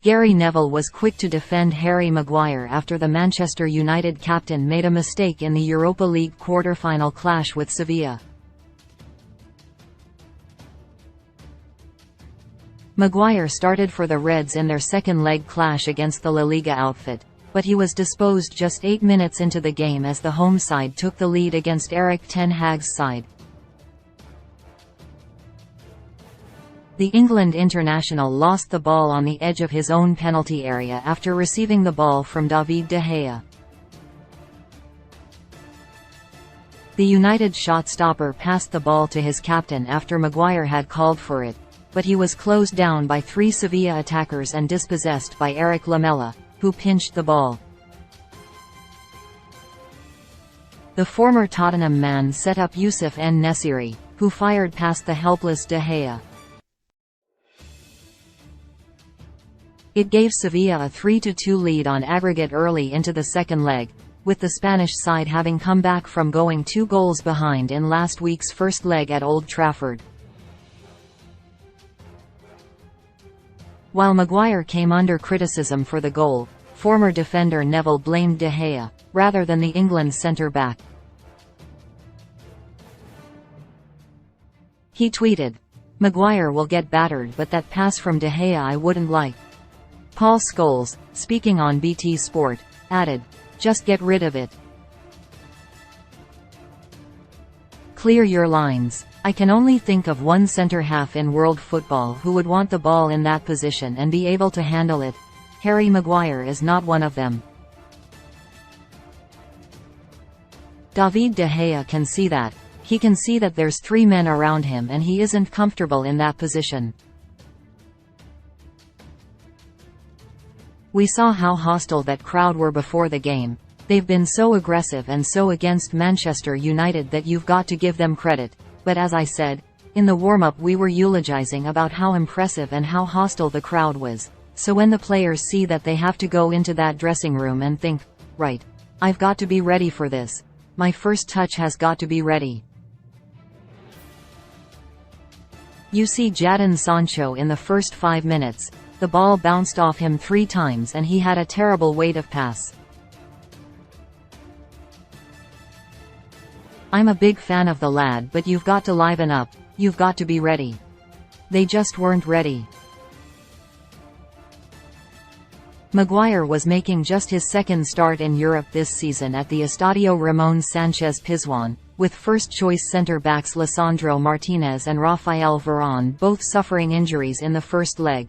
Gary Neville was quick to defend Harry Maguire after the Manchester United captain made a mistake in the Europa League quarter-final clash with Sevilla. Maguire started for the Reds in their second-leg clash against the La Liga outfit, but he was disposed just 8 minutes into the game as the home side took the lead against Erik ten Hag's side. The England international lost the ball on the edge of his own penalty area after receiving the ball from David de Gea. The United shot-stopper passed the ball to his captain after Maguire had called for it, but he was closed down by 3 Sevilla attackers and dispossessed by Eric Lamela, who pinched the ball. The former Tottenham man set up Youssef En-Nesyri, who fired past the helpless de Gea. It gave Sevilla a 3-2 lead on aggregate early into the second leg, with the Spanish side having come back from going 2 goals behind in last week's first leg at Old Trafford. While Maguire came under criticism for the goal, former defender Neville blamed de Gea, rather than the England centre-back. He tweeted, "Maguire will get battered, but that pass from de Gea I wouldn't like." Paul Scholes, speaking on BT Sport, added, "Just get rid of it. Clear your lines. I can only think of one centre-half in world football who would want the ball in that position and be able to handle it. Harry Maguire is not one of them. David de Gea can see that. He can see that there's 3 men around him and he isn't comfortable in that position. We saw how hostile that crowd were before the game. They've been so aggressive and so against Manchester United that you've got to give them credit. But as I said, in the warm-up we were eulogizing about how impressive and how hostile the crowd was. So when the players see that they have to go into that dressing room and think, right, I've got to be ready for this. My first touch has got to be ready." You see Jadon Sancho in the first 5 minutes. The ball bounced off him 3 times and he had a terrible weight of pass. I'm a big fan of the lad, but you've got to liven up, you've got to be ready. They just weren't ready. Maguire was making just his second start in Europe this season at the Estadio Ramon Sánchez Pizjuán, with first-choice centre-backs Lisandro Martinez and Rafael Varane both suffering injuries in the first leg.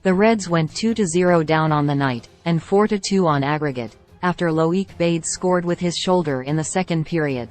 The Reds went 2-0 down on the night, and 4-2 on aggregate, after Loic Bade scored with his shoulder in the second period.